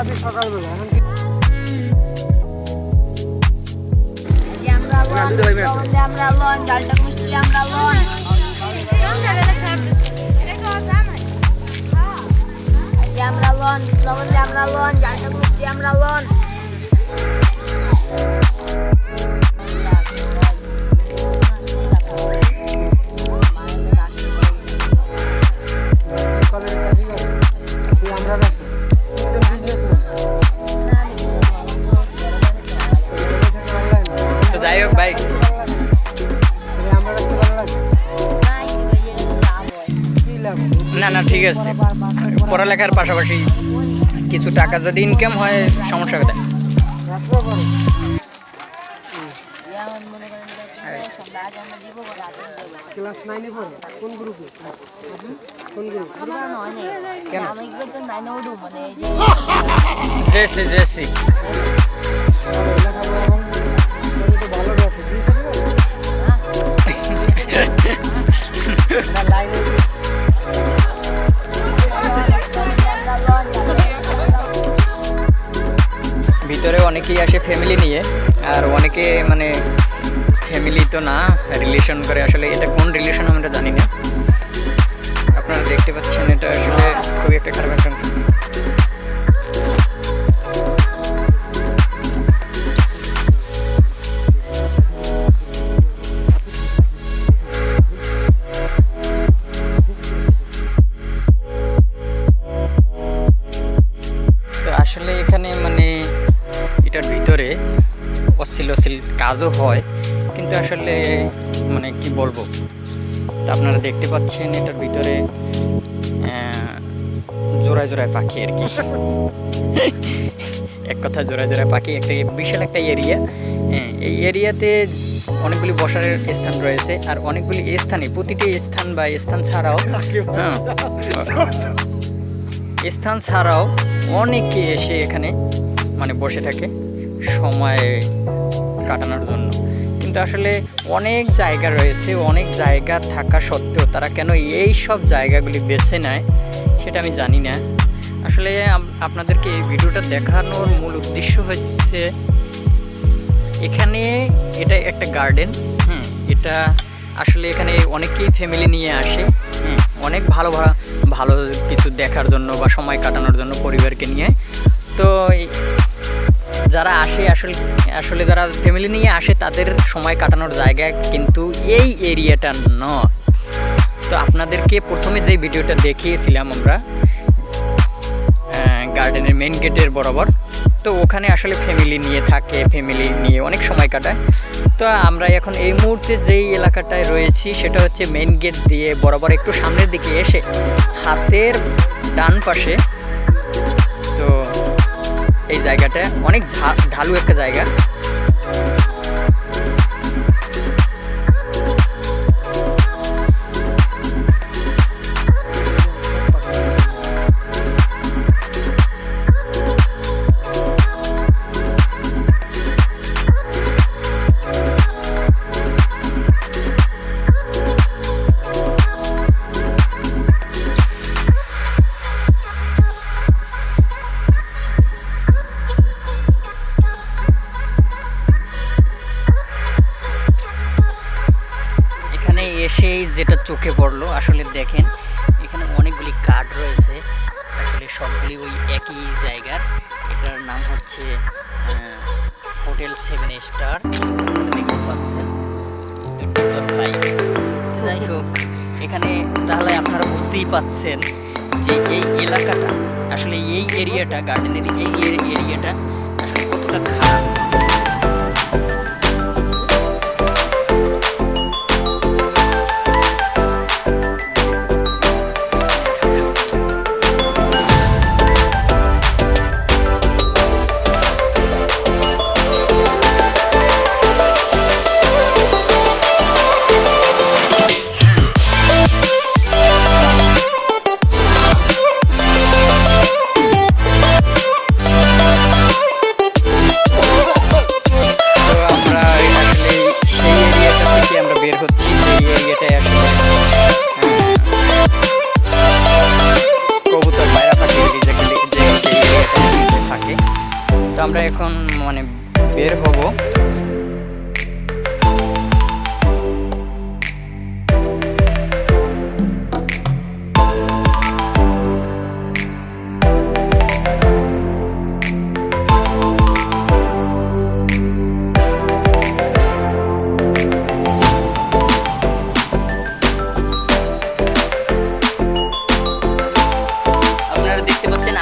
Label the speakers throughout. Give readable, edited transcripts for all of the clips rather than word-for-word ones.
Speaker 1: বাজে সকালবেলা এখন
Speaker 2: আমরা লন ডালটা মিষ্টি আমরা লন আমরা লন লবণ আমরা লন ডালটা মিষ্টি আমরা লন
Speaker 3: না না ঠিক আছে, পড়ালেখার পাশাপাশি কিছু টাকা যদি ইনকাম হয় সমস্যা কোথায়?
Speaker 1: ক্লাস 9 এ পড়ে কোন গ্রুপে? কোন গ্রুপ?
Speaker 3: জেসি জেসি ভিতরে অনেকেই আসে ফ্যামিলি নিয়ে, আর অনেকে মানে ফ্যামিলি তো না, রিলেশন করে। আসলে এটা কোন রিলেশন আমরা জানি না। আপনারা দেখতে পাচ্ছেন এটা আসলে খুবই একটা খারাপ একটা আসলে এখানে মানে এটার ভিতরে অশ্লীল কাজও হয়, কিন্তু আসলে মানে কি বলবো, তা আপনারা দেখতে পাচ্ছেন এটার ভিতরে জোড়ায় জোড়ায় পাখি আর কি। এক কথা জোড়ায় জোড়ায় পাখি, একটা বিশাল একটা এরিয়া। এই এরিয়াতে অনেকগুলি বসার স্থান রয়েছে, আর অনেকগুলি স্থানে প্রতিটি স্থান বা স্থান ছাড়াও অনেকে এসে এখানে মানে বসে থাকে সময় কাটানোর জন্য। কিন্তু আসলে অনেক জায়গা রয়েছে, অনেক জায়গা থাকা সত্ত্বেও তারা কেন এই সব জায়গাগুলি বেছে নেয় সেটা আমি জানি না। আসলে আপনাদেরকে এই ভিডিওটা দেখানোর মূল উদ্দেশ্য হচ্ছে এখানে এটা একটা গার্ডেন। এটা আসলে এখানে অনেকেই ফ্যামিলি নিয়ে আসে, অনেক ভালো ভালো কিছু দেখার জন্য বা সময় কাটানোর জন্য পরিবারকে নিয়ে। তো যারা আসে আসলে যারা ফ্যামিলি নিয়ে আসে তাদের সময় কাটানোর জায়গা কিন্তু এই এরিয়াটা নয়। তো আপনাদেরকে প্রথমে যে ভিডিওটা দেখিয়েছিলাম আমরা গার্ডেনের মেইন গেটের বরাবর, তো ওখানে আসলে ফ্যামিলি নিয়ে থাকে, ফ্যামিলি নিয়ে অনেক সময় কাটায়। তো আমরা এখন এই মুহূর্তে যেই এলাকাটায় রয়েছি সেটা হচ্ছে মেইন গেট দিয়ে বরাবর একটু সামনের দিকে এসে হাতের ডান পাশে। তো এই জায়গাটা অনেক ঢালু একটা জায়গা। এসেই যেটা চোখে পড়লো, আসলে দেখেন এখানে অনেকগুলি কার্ড রয়েছে, আসলে সবগুলি ওই একই জায়গার। এটার নাম হচ্ছে হোটেল 7 স্টার, দেখতে পাচ্ছেন। যাই হোক, এখানে তাহলে আপনারা বুঝতেই পাচ্ছেন যে এই এলাকাটা আসলে এই এরিয়াটা গার্ডেনের এই এরিয়াটা আসলে কতটা খারাপ। আমরা এখন মানে বের হব।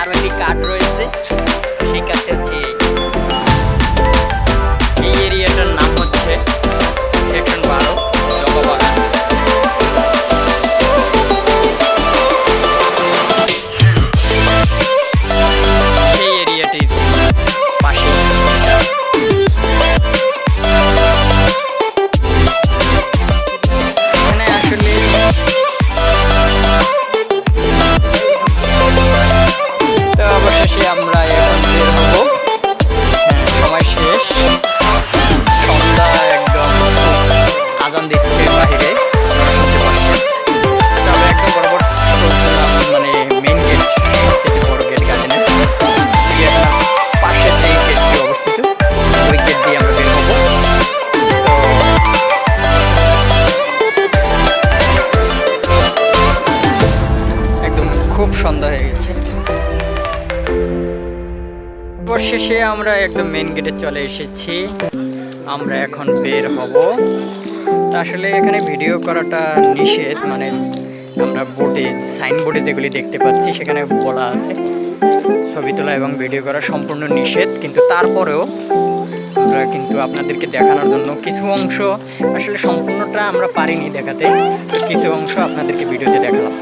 Speaker 3: আরো একটি কার্ড রয়েছে, সেই কার্ডটা হচ্ছে এই এরিয়াটার নাম হচ্ছে সেকশন 12 জবা বাগান। সেই এরিয়াটির পাশে এখানে আসলে অবশেষে আমরা এখন বের হব। সময় শেষ, সন্ধ্যা একদম আজান দিচ্ছে বাইরে, শুনতে পাচ্ছেন। আমরা একদম বরাবর মানে মেইন গেট, সবচেয়ে বড় গেট গার্ডেনের পাশে যে গেটটি অবস্থিত, ওই গেট দিয়ে আমরা বের হব। তো একদম খুব সন্ধ্যা হয়ে গেছে। অবশেষে আমরা একদম মেইন গেটে চলে এসেছি। আমরা এখন বের হব। তা আসলে এখানে ভিডিও করাটা নিষেধ, মানে আমরা বোর্ডে সাইনবোর্ডে যেগুলি দেখতে পাচ্ছি সেখানে বলা আছে ছবি তোলা এবং ভিডিও করা সম্পূর্ণ নিষেধ, কিন্তু তারপরেও আমরা কিন্তু আপনাদেরকে দেখানোর জন্য কিছু অংশ, আসলে সম্পূর্ণটা আমরা পারিনি দেখাতে, কিছু অংশ আপনাদেরকে ভিডিওতে দেখালাম।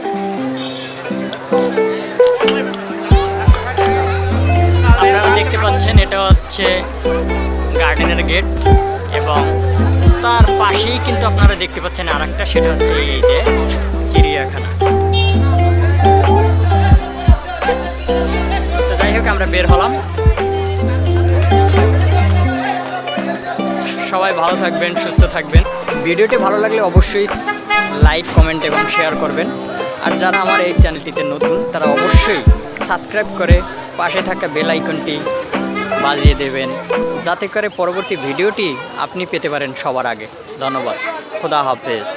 Speaker 3: আপনারা দেখতে পাচ্ছেন এটা হচ্ছে গার্ডেনের গেট এবং তার পাশেই কিন্তু আপনারা দেখতে পাচ্ছেন আরেকটা, সেটা হচ্ছে এই যে চিড়িয়াখানা। তো যাই হোক, আমরা বের হলাম। সবাই ভালো থাকবেন, সুস্থ থাকবেন। ভিডিওটি ভালো লাগলে অবশ্যই লাইক, কমেন্ট এবং শেয়ার করবেন। আর যারা আমার এই চ্যানেলটিতে নতুন তারা অবশ্যই সাবস্ক্রাইব করে পাশে থাকা বেল আইকনটি বাজিয়ে দেবেন, যাতে করে পরবর্তী ভিডিওটি আপনি পেতে পারেন সবার আগে। ধন্যবাদ। খোদা হাফেজ।